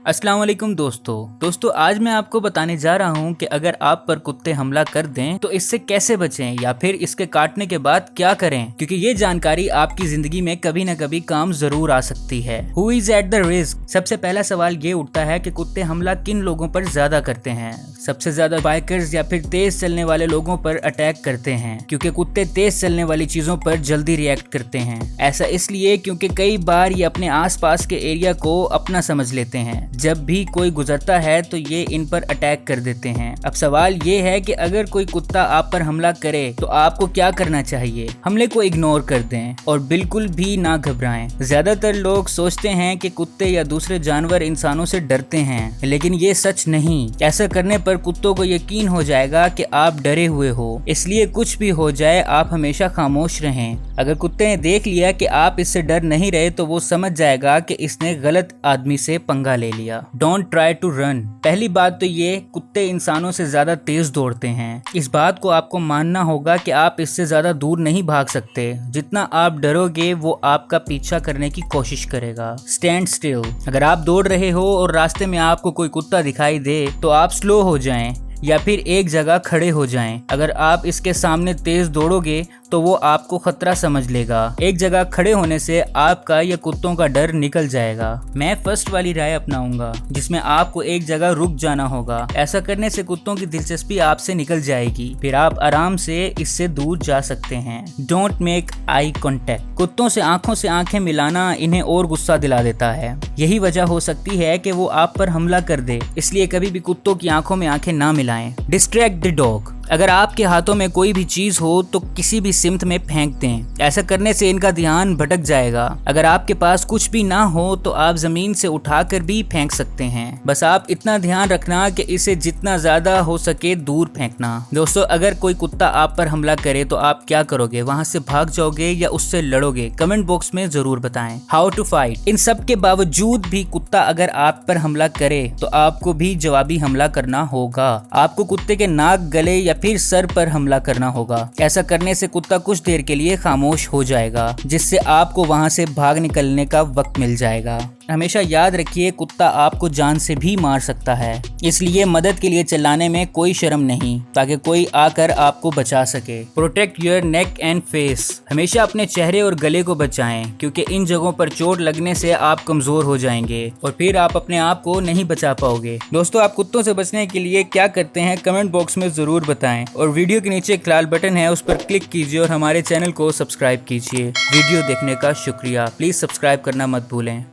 अस्सलाम वालेकुम दोस्तों आज मैं आपको बताने जा रहा हूँ कि अगर आप पर कुत्ते हमला कर दें तो इससे कैसे बचें या फिर इसके काटने के बाद क्या करें, क्योंकि ये जानकारी आपकी जिंदगी में कभी न कभी काम जरूर आ सकती है। Who is at the risk? सबसे पहला सवाल ये उठता है कि कुत्ते हमला किन लोगों पर ज्यादा करते हैं। सबसे ज्यादा बाइकर्स या फिर तेज चलने वाले लोगों पर अटैक करते हैं, क्योंकि कुत्ते तेज चलने वाली चीजों पर जल्दी रिएक्ट करते हैं। ऐसा इसलिए क्योंकि कई बार ये अपने आसपास के एरिया को अपना समझ लेते हैं। जब भी कोई गुजरता है तो ये इन पर अटैक कर देते हैं। अब सवाल ये है कि अगर कोई कुत्ता आप पर हमला करे तो आपको क्या करना चाहिए। हमले को इग्नोर कर दें और बिल्कुल भी ना घबराएं। ज्यादातर लोग सोचते हैं कि कुत्ते या दूसरे जानवर इंसानों से डरते हैं, लेकिन ये सच नहीं। ऐसा करने पर कुत्तों को यकीन हो जाएगा कि आप डरे हुए हो, इसलिए कुछ भी हो जाए आप हमेशा खामोश रहें। अगर कुत्ते ने देख लिया कि आप इससे डर नहीं रहे तो वो समझ जाएगा कि इसने गलत आदमी से पंगा ले लिया। Don't try to run. पहली बात तो ये, कुत्ते इंसानों से ज्यादा तेज दौड़ते हैं। इस बात को आपको मानना होगा कि आप इससे ज्यादा दूर नहीं भाग सकते। जितना आप डरोगे वो आपका पीछा करने की कोशिश करेगा। Stand still. अगर आप दौड़ रहे हो और रास्ते में आपको कोई कुत्ता दिखाई दे तो आप स्लो हो जाएं या फिर एक जगह खड़े हो जाएं। अगर आप इसके सामने तेज दौड़ोगे तो वो आपको खतरा समझ लेगा। एक जगह खड़े होने से आपका या कुत्तों का डर निकल जाएगा। मैं फर्स्ट वाली राय अपनाऊंगा, जिसमें आपको एक जगह रुक जाना होगा। ऐसा करने से कुत्तों की दिलचस्पी आपसे निकल जाएगी, फिर आप आराम से इससे दूर जा सकते हैं। Don't make eye contact. कुत्तों से आंखें मिलाना इन्हें और गुस्सा दिला देता है। यही वजह हो सकती है कि वो आप पर हमला कर दे, इसलिए कभी भी कुत्तों की आंखों में आंखें ना मिलाएं। Distract the dog. अगर आपके हाथों में कोई भी चीज हो तो किसी भी सिमत में फेंक दें। ऐसा करने से इनका ध्यान भटक जाएगा। अगर आपके पास कुछ भी ना हो तो आप जमीन से उठाकर भी फेंक सकते हैं। बस आप इतना ध्यान रखना कि इसे जितना ज्यादा हो सके दूर फेंकना। दोस्तों, अगर कोई कुत्ता आप पर हमला करे तो आप क्या करोगे? वहां से भाग जाओगे या उससे लड़ोगे? कमेंट बॉक्स में जरूर बताएं। How to fight. इन सब के बावजूद भी कुत्ता अगर आप पर हमला करे तो आपको भी जवाबी हमला करना होगा। आपको कुत्ते के नाक, गले या फिर सर पर हमला करना होगा। ऐसा करने से कुत्ता कुछ देर के लिए खामोश हो जाएगा, जिससे आपको वहां से भाग निकलने का वक्त मिल जाएगा। हमेशा याद रखिए, कुत्ता आपको जान से भी मार सकता है, इसलिए मदद के लिए चिल्लाने में कोई शर्म नहीं, ताकि कोई आकर आपको बचा सके। Protect your neck and face. हमेशा अपने चेहरे और गले को बचाएं, क्योंकि इन जगहों पर चोट लगने से आप कमजोर हो जाएंगे और फिर आप अपने आप को नहीं बचा पाओगे। दोस्तों, आप कुत्तों से बचने के लिए क्या करते हैं कमेंट बॉक्स में जरूर बताएं, और वीडियो के नीचे एक लाल बटन है, उस पर क्लिक कीजिए और हमारे चैनल को सब्सक्राइब कीजिए। वीडियो देखने का शुक्रिया। प्लीज सब्सक्राइब करना मत भूलें।